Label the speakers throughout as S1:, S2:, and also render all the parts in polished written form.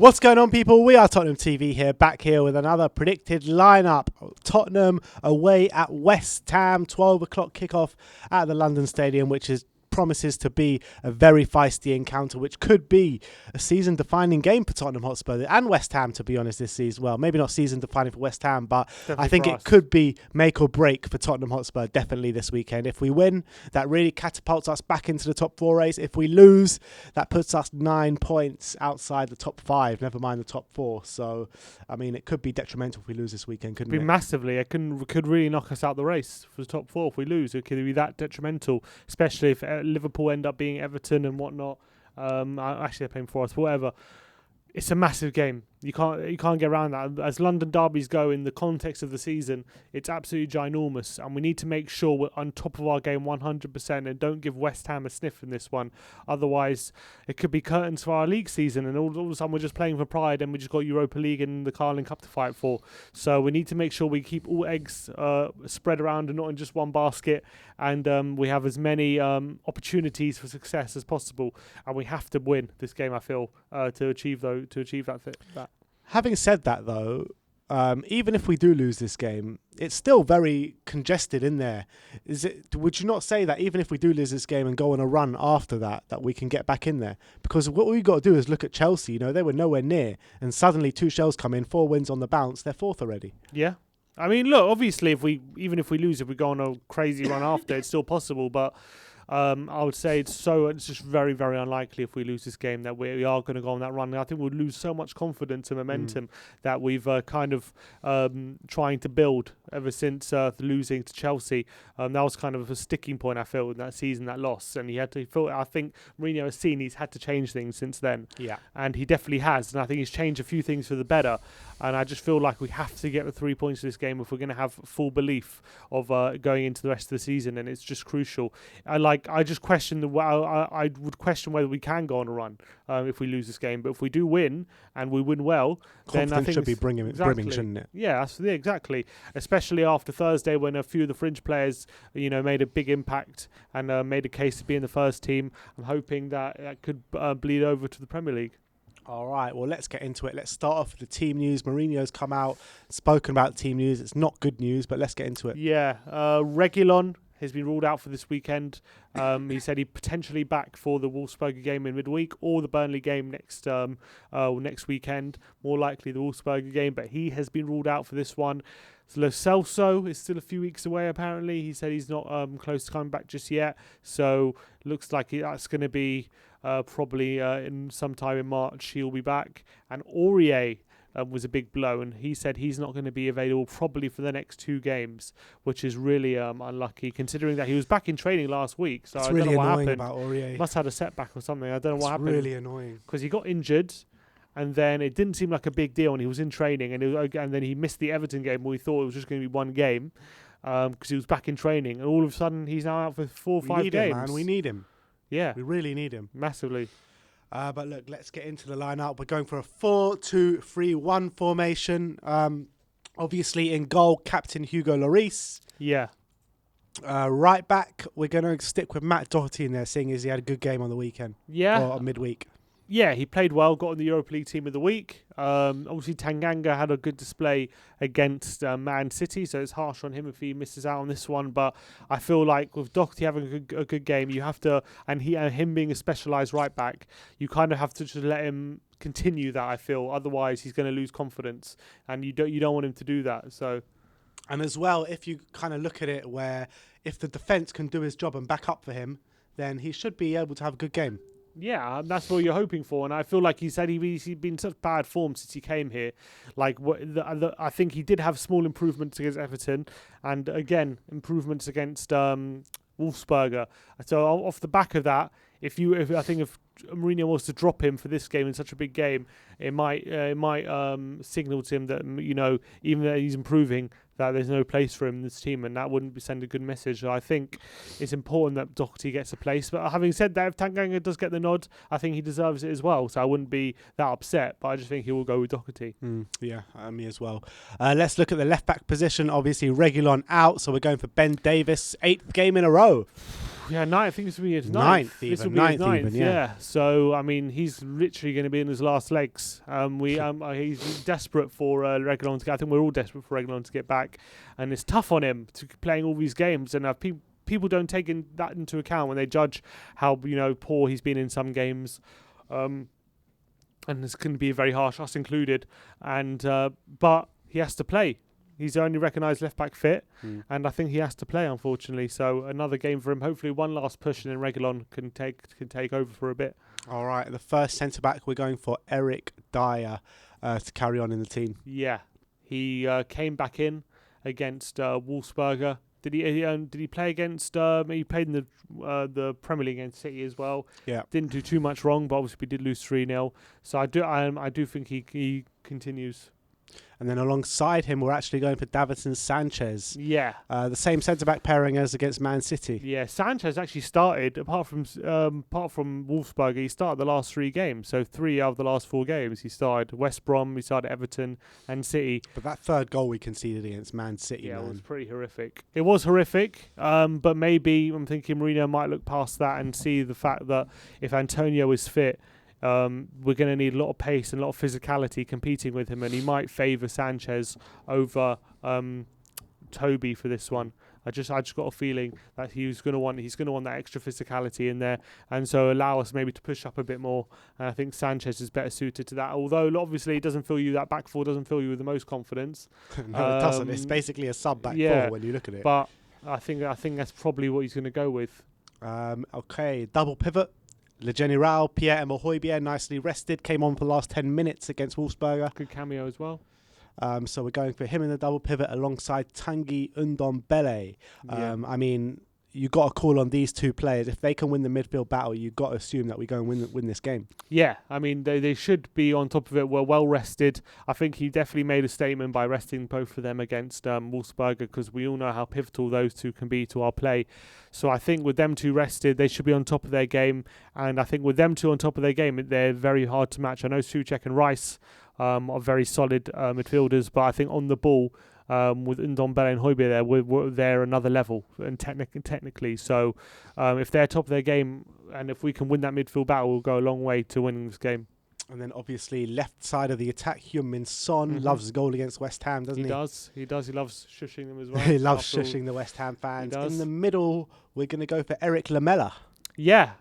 S1: What's going on, people? We are Tottenham TV here, back here with another predicted lineup. Tottenham away at West Ham, 12 o'clock kickoff at the London Stadium, which promises to be a very feisty encounter, which could be a season-defining game for Tottenham Hotspur and West Ham, to be honest, this season. Well, maybe not season-defining for West Ham, but definitely I think it could be make or break for Tottenham Hotspur, definitely this weekend. If we win, that really catapults us back into the top 4 race. If we lose, that puts us 9 points outside the top 5, never mind the top 4. So, I mean, it could be detrimental if we lose this weekend, couldn't it?
S2: Massively. It could really knock us out the race for the top 4 if we lose. It could be that detrimental, especially if Liverpool end up being Everton and whatnot. Actually, they're playing for us. Whatever. It's a massive game. You can't get around that. As London derbies go in the context of the season, it's absolutely ginormous, and we need to make sure we're on top of our game 100% and don't give West Ham a sniff in this one. Otherwise, it could be curtains for our league season, and all of a sudden we're just playing for pride, and we just got Europa League and the Carling Cup to fight for. So we need to make sure we keep all eggs spread around and not in just one basket, and we have as many opportunities for success as possible. And we have to win this game, I feel, to achieve that.
S1: Having said that, though, even if we do lose this game, it's still very congested in there. Would you not say that even if we do lose this game and go on a run after that we can get back in there? Because what we've got to do is look at Chelsea. You know, they were nowhere near, and suddenly 2 shells come in, 4 wins on the bounce. They're 4th already.
S2: Yeah. I mean, look, obviously, if we lose, if we go on a crazy run after, it's still possible, but I would say it's just very, very unlikely if we lose this game that we are going to go on that run. And I think we'll lose so much confidence and momentum that we've kind of trying to build ever since losing to Chelsea. That was kind of a sticking point, I feel, in that season, that loss. And I think Mourinho has seen he's had to change things since then.
S1: Yeah.
S2: And he definitely has. And I think he's changed a few things for the better. And I just feel like we have to get the 3 points of this game if we're going to have full belief of going into the rest of the season. And it's just crucial. I just question I would question whether we can go on a run if we lose this game. But if we do win and we win well,
S1: confidence
S2: then I think
S1: should be brimming, shouldn't it?
S2: Yeah, exactly. Especially after Thursday, when a few of the fringe players, made a big impact and made a case to be in the first team. I'm hoping that could bleed over to the Premier League.
S1: All right, well, let's get into it. Let's start off with the team news. Mourinho's come out, spoken about team news. It's not good news, but let's get into it.
S2: Yeah, Reguilon has been ruled out for this weekend. He said he'd potentially back for the Wolfsburger game in midweek or the Burnley game next weekend. More likely the Wolfsburger game, but he has been ruled out for this one. Lo Celso is still a few weeks away, apparently. He said he's not close to coming back just yet. So looks like that's going to be probably in sometime in March he'll be back. And Aurier was a big blow, and he said he's not going to be available probably for the next 2 games, which is really unlucky, considering that he was back in training last week. So
S1: it's
S2: I
S1: really
S2: don't know what
S1: annoying
S2: happened.
S1: About Aurier.
S2: He must have had a setback or something. I don't know what happened.
S1: It's really annoying.
S2: Because he got injured, and then it didn't seem like a big deal, and he was in training, and then he missed the Everton game where we thought it was just going to be 1 game because he was back in training, and all of a sudden he's now out for 4 or 5 games.
S1: We need him, man. We need him.
S2: Yeah.
S1: We really need him.
S2: Massively.
S1: But look, let's get into the lineup. We're going for a 4-2-3-1 formation. Obviously, in goal, captain Hugo Lloris.
S2: Yeah.
S1: Right back, we're going to stick with Matt Doherty in there, seeing as he had a good game on the weekend.
S2: Yeah.
S1: Or midweek.
S2: Yeah, he played well, got on the Europa League team of the week. Obviously, Tanganga had a good display against Man City, so it's harsh on him if he misses out on this one. But I feel like with Doherty having a good game, you have to, and him being a specialised right back, you kind of have to just let him continue that, I feel. Otherwise, he's going to lose confidence, and you don't want him to do that. So,
S1: and as well, if you kind of look at it where if the defence can do his job and back up for him, then he should be able to have a good game.
S2: Yeah, that's what you're hoping for, and I feel like he said he's been in such bad form since he came here. Like, I think he did have small improvements against Everton, and again improvements against Wolfsburger. So off the back of that, if Mourinho wants to drop him for this game in such a big game, it might signal to him that even though he's improving, that there's no place for him in this team, and that wouldn't send a good message. So I think it's important that Doherty gets a place. But having said that, if Tanganga does get the nod, I think he deserves it as well. So I wouldn't be that upset, but I just think he will go with Doherty.
S1: Yeah, me as well. Let's look at the left-back position. Obviously, Reguilon out, so we're going for Ben Davies, 8th game in a row.
S2: Yeah, ninth. I think this will be his
S1: Ninth
S2: This will
S1: even,
S2: be his
S1: ninth
S2: ninth.
S1: even, yeah.
S2: So I mean, he's literally going to be in his last legs. He's desperate for Reguilon to get. I think we're all desperate for Reguilon to get back, and it's tough on him to playing all these games. And people don't take that into account when they judge how poor he's been in some games. And it's going to be very harsh, us included. And but he has to play. He's the only recognised left back fit, and I think he has to play, unfortunately. So another game for him. Hopefully, one last push, and then Reguilon can take over for a bit.
S1: All right, the first centre back we're going for Eric Dyer to carry on in the team.
S2: Yeah, he came back in against Wolfsberger. Did he play against? He played in the Premier League against City as well.
S1: Yeah,
S2: didn't do too much wrong, but obviously we did lose 3-0. So I do think he continues.
S1: and then alongside him, we're actually going for Davinson Sanchez.
S2: Yeah.
S1: The same centre-back pairing as against Man City.
S2: Yeah, Sanchez actually started, apart from Wolfsberger, he started the last 3 games. So 3 out of the last 4 games he started. West Brom, he started Everton and City.
S1: But that third goal we conceded against Man City,
S2: Yeah,
S1: man.
S2: it was pretty horrific. It was horrific, but maybe I'm thinking Mourinho might look past that and see the fact that if Antonio is fit, we're going to need a lot of pace and a lot of physicality competing with him, and he might favour Sanchez over Toby for this one. I just got a feeling that he's going to want that extra physicality in there, and so allow us maybe to push up a bit more. And I think Sanchez is better suited to that. Although obviously it doesn't fill you, that back four doesn't fill you with the most confidence.
S1: No, it doesn't. It's basically a sub back four when you look at it.
S2: But I think that's probably what he's going to go with.
S1: Okay, double pivot. Le General, Pierre-Emile Højbjerg, nicely rested, came on for the last 10 minutes against Wolfsberger.
S2: Good cameo as well.
S1: So we're going for him in the double pivot alongside Tanguy Ndombele. I mean, you got to call on these two players. If they can win the midfield battle, you've got to assume that we go and win this game.
S2: Yeah, I mean, they should be on top of it. We're well rested. I think he definitely made a statement by resting both of them against Wolfsberger, because we all know how pivotal those two can be to our play. So I think with them two rested, they should be on top of their game. And I think with them two on top of their game, they're very hard to match. I know Souček and Rice are very solid midfielders, but I think on the ball, with Ndombele and Højbjerg they're another level and technically. So if they're top of their game, and if we can win that midfield battle, we'll go a long way to winning this game.
S1: And then obviously left side of the attack, Heung-min Son loves the goal against West Ham, doesn't he?
S2: He does. He loves shushing them as well.
S1: He loves shushing the West Ham fans. In the middle, we're going to go for Eric Lamela.
S2: Yeah,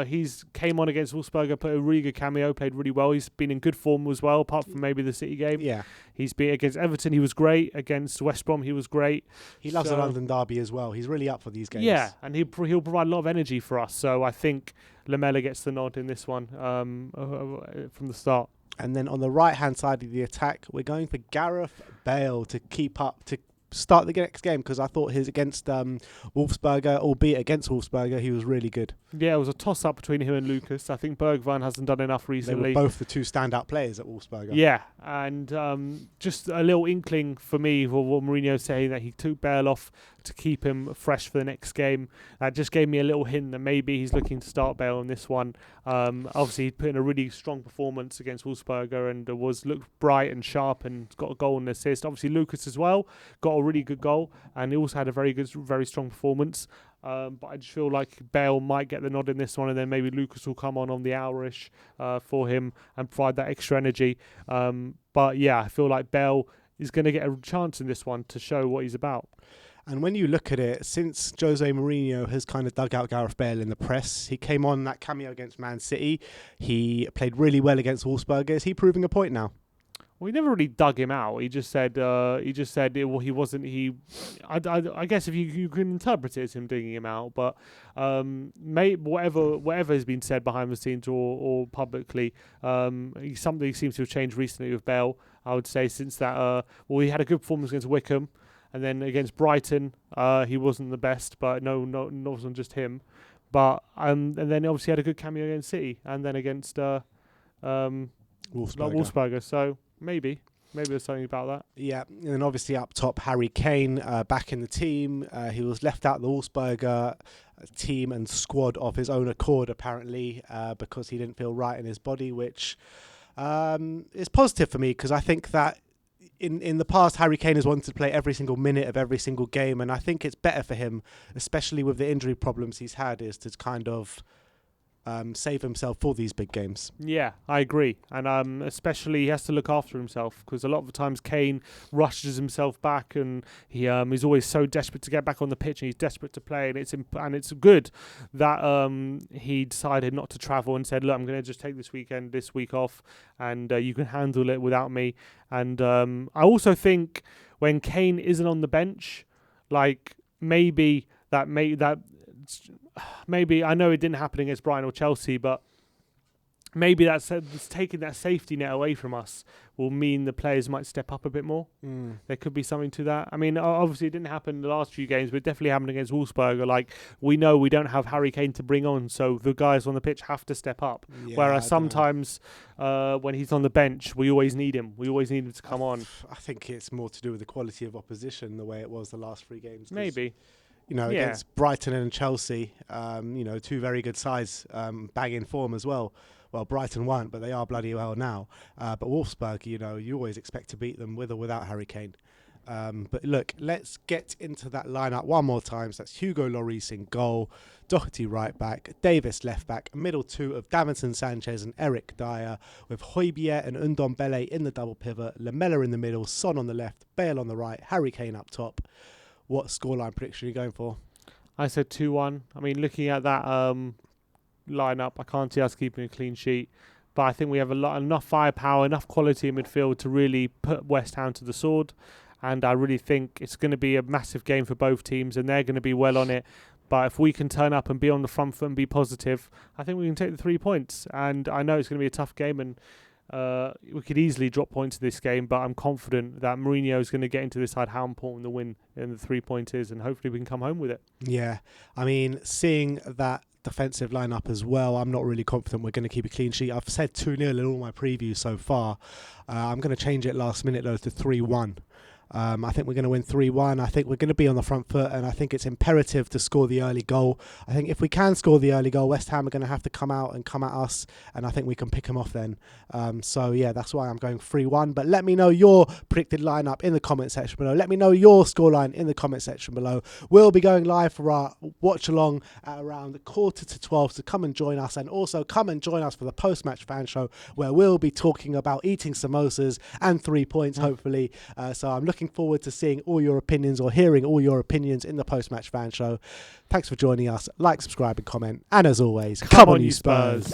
S2: he's came on against Wolfsberger, put a really good cameo, played really well. He's been in good form as well, apart from maybe the City game.
S1: Yeah.
S2: He's been against Everton, he was great. Against West Brom, he was great.
S1: He loves a London derby as well. He's really up for these games.
S2: Yeah, and he'll provide a lot of energy for us. So I think Lamela gets the nod in this one from the start. And
S1: then on the right-hand side of the attack, we're going for Gareth Bale to keep up, to start the next game, because I thought his against Wolfsberger, albeit against Wolfsberger, he was really good.
S2: Yeah, it was a toss-up between him and Lucas. I think Bergwijn hasn't done enough recently.
S1: They were both the two standout players at Wolfsberger.
S2: Yeah, and just a little inkling for me for what Mourinho's saying, that he took Bale off to keep him fresh for the next game. That just gave me a little hint that maybe he's looking to start Bale in this one. Obviously, he put in a really strong performance against Wolfsberger and looked bright and sharp and got a goal and assist. Obviously, Lucas as well got a really good goal, and he also had a very strong performance. But I just feel like Bale might get the nod in this one, and then maybe Lucas will come on the hour-ish for him and provide that extra energy. But yeah, I feel like Bale is going to get a chance in this one to show what he's about.
S1: And when you look at it, since Jose Mourinho has kind of dug out Gareth Bale in the press, he came on that cameo against Man City. He played really well against Wolfsberger. Is he proving a point now?
S2: Well, he never really dug him out. He just said he wasn't. I guess if you can interpret it as him digging him out, but whatever has been said behind the scenes or publicly, something seems to have changed recently with Bale. I would say since that. He had a good performance against Wickham, and then against Brighton, he wasn't the best. But no, it wasn't just him. But and then obviously had a good cameo against City, and then against Wolfsberger. So. Maybe there's something about that.
S1: Yeah, and then obviously up top, Harry Kane back in the team. He was left out of the Wolfsberger team and squad of his own accord, apparently, because he didn't feel right in his body, which is positive for me, because I think that in the past, Harry Kane has wanted to play every single minute of every single game, and I think it's better for him, especially with the injury problems he's had, is to kind of save himself for these big games.
S2: Yeah, I agree. And especially he has to look after himself, because a lot of the times Kane rushes himself back, and he's always so desperate to get back on the pitch, and he's desperate to play. And it's good that he decided not to travel and said, look, I'm going to just take this week off, and you can handle it without me. And I also think when Kane isn't on the bench, like maybe I know it didn't happen against Brighton or Chelsea, but maybe that's taking that safety net away from us will mean the players might step up a bit more. There could be something to that. I mean, obviously it didn't happen in the last few games, but it definitely happened against Wolfsburg. Like, we know we don't have Harry Kane to bring on, so the guys on the pitch have to step up.
S1: Yeah,
S2: whereas sometimes when he's on the bench, we always need him. We always need him to come on.
S1: I think it's more to do with the quality of opposition, the way it was the last 3 games.
S2: Maybe.
S1: Against Brighton and Chelsea, two very good sides, banging form as well. Well, Brighton weren't, but they are bloody well now. But Wolfsburg, you always expect to beat them with or without Harry Kane. But look, let's get into that lineup one more time. So that's Hugo Lloris in goal, Doherty right back, Davis left back, middle 2 of Davinson Sanchez and Eric Dyer, with Højbjerg and Ndombele in the double pivot, Lamela in the middle, Son on the left, Bale on the right, Harry Kane up top. What scoreline prediction are you going for?
S2: I said 2-1. I mean, looking at that lineup, I can't see us keeping a clean sheet. But I think we have enough firepower, enough quality in midfield to really put West Ham to the sword. And I really think it's going to be a massive game for both teams, and they're going to be well on it. But if we can turn up and be on the front foot and be positive, I think we can take the 3 points. And I know it's going to be a tough game, and we could easily drop points in this game, but I'm confident that Mourinho is going to get into this side how important the win and the 3 points is, and hopefully we can come home with it.
S1: Yeah, I mean, seeing that defensive lineup as well, I'm not really confident we're going to keep a clean sheet. I've said 2-0 in all my previews so far. I'm going to change it last minute though to 3-1. I think we're going to win 3-1. I think we're going to be on the front foot, and I think it's imperative to score the early goal. I think if we can score the early goal, West Ham are going to have to come out and come at us, and I think we can pick them off then. That's why I'm going 3-1. But let me know your predicted lineup in the comment section below. Let me know your scoreline in the comment section below. We'll be going live for our watch along at around 11:45, so come and join us, and also come and join us for the post-match fan show, where we'll be talking about eating samosas and 3 points, hopefully. So I'm looking forward to seeing all your opinions, or hearing all your opinions in the post-match fan show. Thanks for joining us. Like, subscribe and comment, and as always, come on you Spurs.